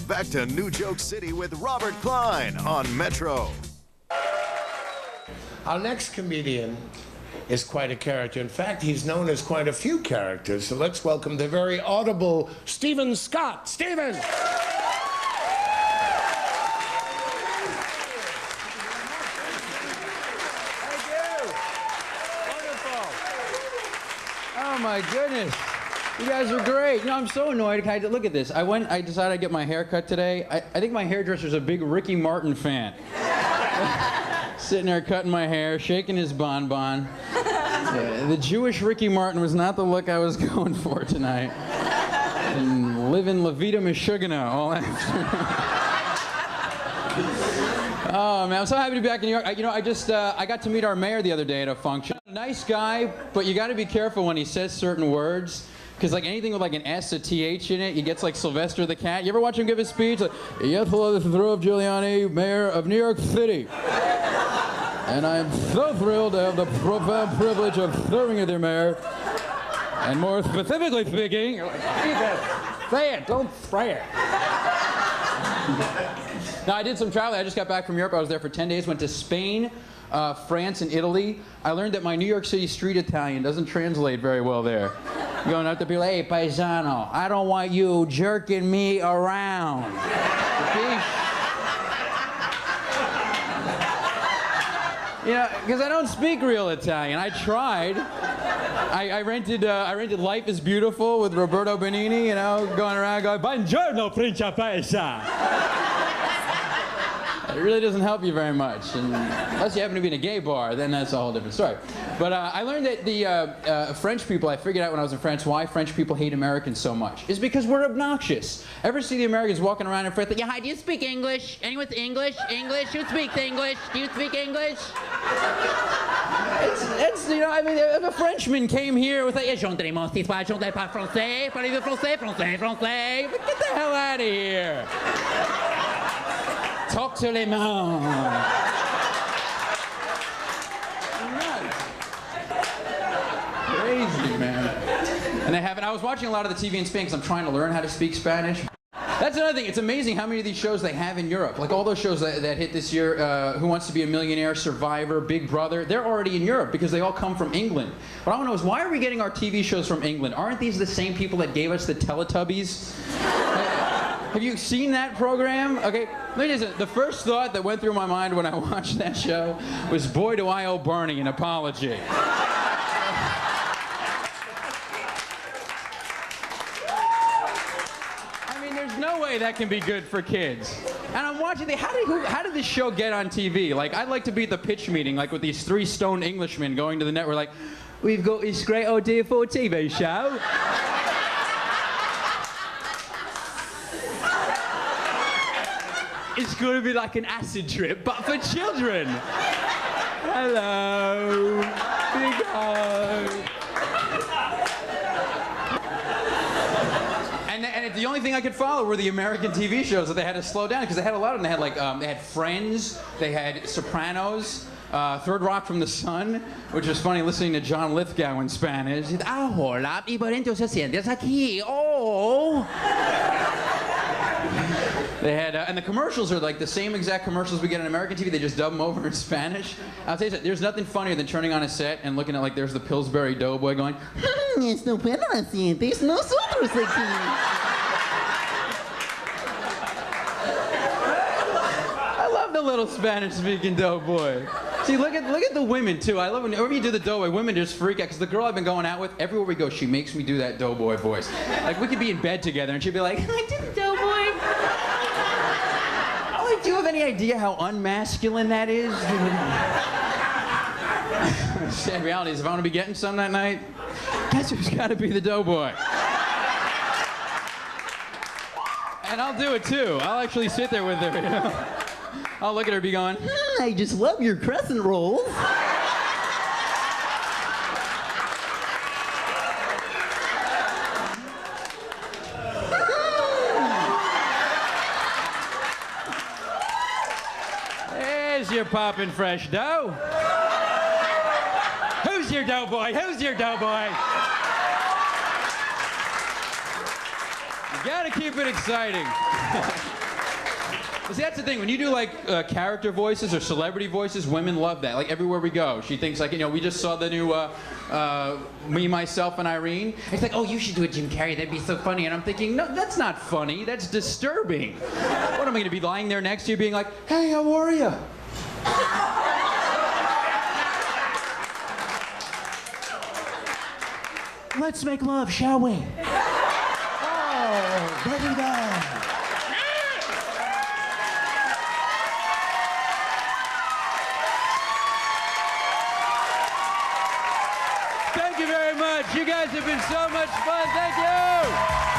Back to New Joke City with Robert Klein on Metro. Our next comedian is quite a character. In fact, he's known as quite a few characters. So let's welcome the very audible Stephen Scott. Stephen! Oh my goodness. You guys are great. You know, I'm so annoyed. Look at this. I decided I'd get my hair cut today. I think my hairdresser's a big Ricky Martin fan. Sitting there cutting my hair, shaking his bonbon. Yeah, the Jewish Ricky Martin was not the look I was going for tonight. And living La Vida Michigana all afternoon. Oh man, I'm so happy to be back in New York. I got to meet our mayor the other day at a function. Nice guy, but you got to be careful when he says certain words, because like anything with like an S, a TH in it, he gets like Sylvester the Cat. You ever watch him give his speech? Like, yes, hello, this is Rudy Giuliani, mayor of New York City. And I am so thrilled to have the profound privilege of serving as your mayor. And more specifically speaking, you're like, Jesus, say it, don't spray it. Now, I did some traveling. I just got back from Europe. I was there for 10 days, went to Spain, France, and Italy. I learned that my New York City street Italian doesn't translate very well there. Going up to people, hey, paisano, I don't want you jerking me around. You know, because I don't speak real Italian. I tried. I rented Life is Beautiful with Roberto Benigni, you know, going around going, buongiorno, principessa. It really doesn't help you very much, and unless you happen to be in a gay bar, then that's a whole different story. But I learned that the French people, I figured out when I was in France why French people hate Americans so much. It's because we're obnoxious. Ever see the Americans walking around in France like, yeah, hi, do you speak English? Anyone with English? English? Who speaks English? Do you speak English? It's you know, I mean, if a Frenchman came here with like, j'entends mon histoire, j'entends pas français, parlez-vous français, français, français. But get the hell out of here. Talk to les mains. Crazy, man. And they haven't. I was watching a lot of the TV in Spain because I'm trying to learn how to speak Spanish. That's another thing. It's amazing how many of these shows they have in Europe. Like all those shows that hit this year, Who Wants to Be a Millionaire, Survivor, Big Brother, they're already in Europe because they all come from England. What I want to know is why are we getting our TV shows from England? Aren't these the same people that gave us the Teletubbies? Have you seen that program? Okay, ladies, the first thought that went through my mind when I watched that show was, boy, do I owe Barney an apology. I mean, there's no way that can be good for kids. And I'm watching how did this show get on TV? Like, I'd like to be at the pitch meeting, like with these three stoned Englishmen going to the network like, we've got this great idea for a TV show. It's going to be like an acid trip, but for children. Hello, big hug. And the only thing I could follow were the American TV shows that they had to slow down because they had a lot of them. They had like they had Friends, they had Sopranos, Third Rock from the Sun, which was funny listening to John Lithgow in Spanish. Hola, y por dentro se sientes aquí. Oh. They had, and the commercials are like the same exact commercials we get on American TV. They just dub them over in Spanish. I'll tell you something, there's nothing funnier than turning on a set and looking at like there's the Pillsbury Doughboy going, estupendo sientes nosotros aquí. I love the little Spanish-speaking Doughboy. See, look at the women too. I love whenever you do the Doughboy, women just freak out because the girl I've been going out with, everywhere we go, she makes me do that Doughboy voice. Like we could be in bed together and she'd be like, I did the Doughboy. Oh, do you have any idea how unmasculine that is? Sad reality is if I want to be getting some that night, guess who's got to be the Doughboy? And I'll do it too. I'll actually sit there with her, you know? I'll look at her and be going, I just love your crescent rolls. There's your poppin' fresh dough. Who's your Doughboy? Who's your Doughboy? You gotta keep it exciting. See, that's the thing. When you do like character voices or celebrity voices, women love that. Like everywhere we go, she thinks like, we just saw the new Me, Myself, and Irene. It's like, oh, you should do a Jim Carrey. That'd be so funny. And I'm thinking, no, that's not funny. That's disturbing. What am I going to be lying there next to you, being like, hey, how are you? Let's make love, shall we? Oh, baby doll. Thank you very much. You guys have been so much fun. Thank you.